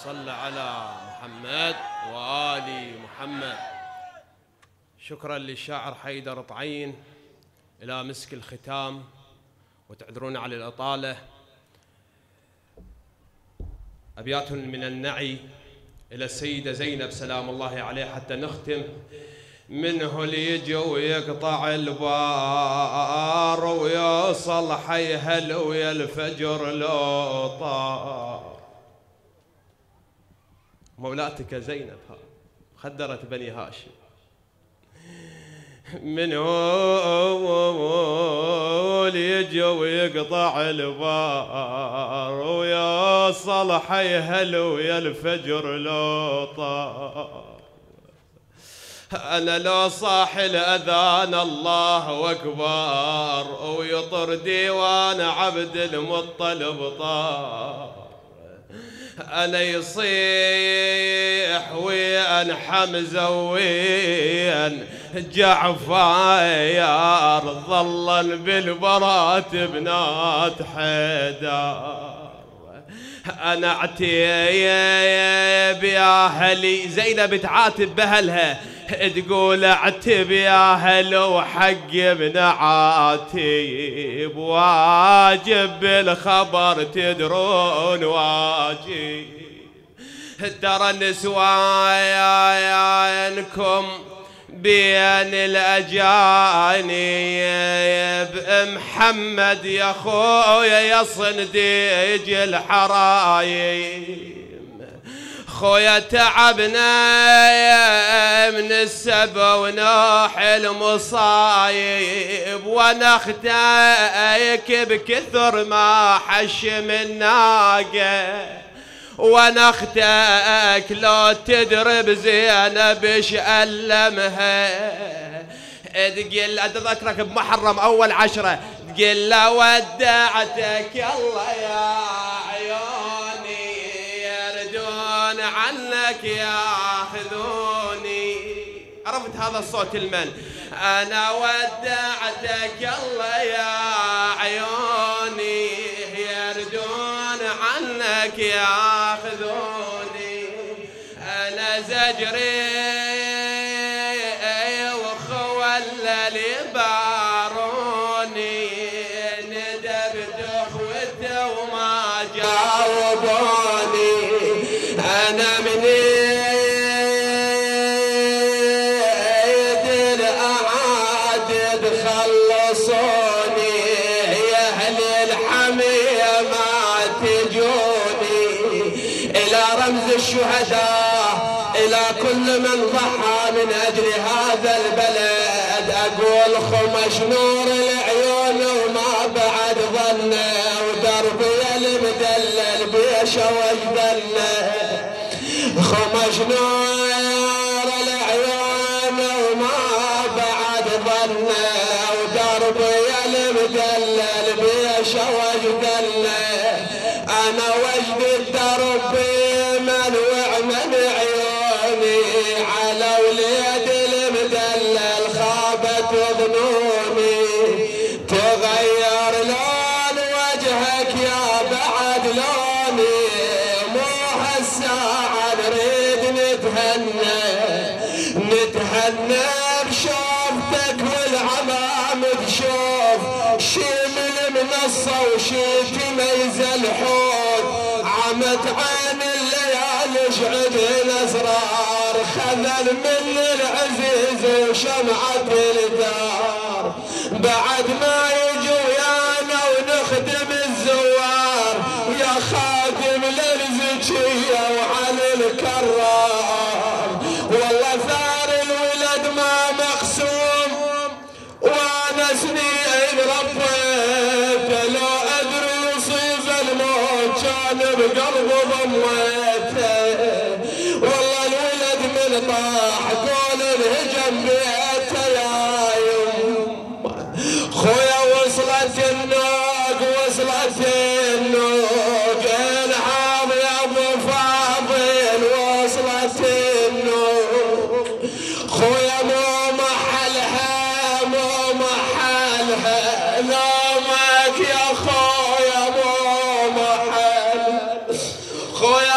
صل على محمد وآل محمد. شكرا للشاعر حيدر طعين. إلى مسك الختام، وتعذرون على الإطالة. أبيات من النعي إلى السيدة زينب سلام الله عليه حتى نختم. منه ليجي ويقطع البار ويوصل حيهل ويا الفجر لو طار. مولاتك زينب خدرت بني هاشم. منه ليجي ويقطع البار ويوصل حيهل ويا الفجر لو طار. أنا لو صاح الأذان الله أكبر ويطر ديوان عبد المطلب طار. أنا يصيح وين حمزة وين جعفر ظلا بالبرات بنات حيدر. أنا اعتيب يا أهلي. زينب تعاتب بأهلها تقول اعتب يا أهل وحق ابن عاتب واجب بالخبر تدرون واجب. ترى نسوانكم بين الأجانب محمد يا خويا يصندج الحرايم. خويا تعبنا من السبا ونوح المصايب ونختك بكثر ما حشم الناقة. ونختك لو تدرب زينب ايش ألمها. تقول أتذكرك بمحرم أول 10 تقول له ودعتك الله يا عيوني يردون عنك ياخذوني. عرفت هذا الصوت المن؟ أنا ودعتك الله يا عيوني يردون عنك ياخذوني. أنا زجري وخول باروني ندبت اخوته وما جاوبوني. أنا من يد الأعادد خلصوني يا أهل الحمية ما تجوني. إلى رمز الشهداء إلى كل من ضحى من أجل هذا البلد أقول خمش نور العيون وما بعد ظنه ودربي المدلل بيشه وجدله. خمش نور العيون وما بعد ظنه ودربي المدلل بيشه وجدله. أنا وجد الدرب منوع من عيوني على وليد المدلل خابت ظنوني. تغير لون وجهك يا بعد لوني مو هالساعة نريد نتهنى بشوفتك والعمام تشوف شيم المنصة وشي تميز الحوت. عمت عين الليالي شعد الأسرار خذل من العزيز وشمعة الدار. بعد ما يجوا ويانا ونخدم الزوار يا خادم للزكية وعلى الكرار. والله ثار الولد ما مقسوم وانا سنين ربيت لو ادري يصيب الموت كان بقلبه ضميته. والله الولد من طاح طول الهجم بيته يا يما. خويا وصلت النوق الحاض يا ابو فاضل وصلت النوق. خويا مو محلها لومك يا خويا مو محل. خويا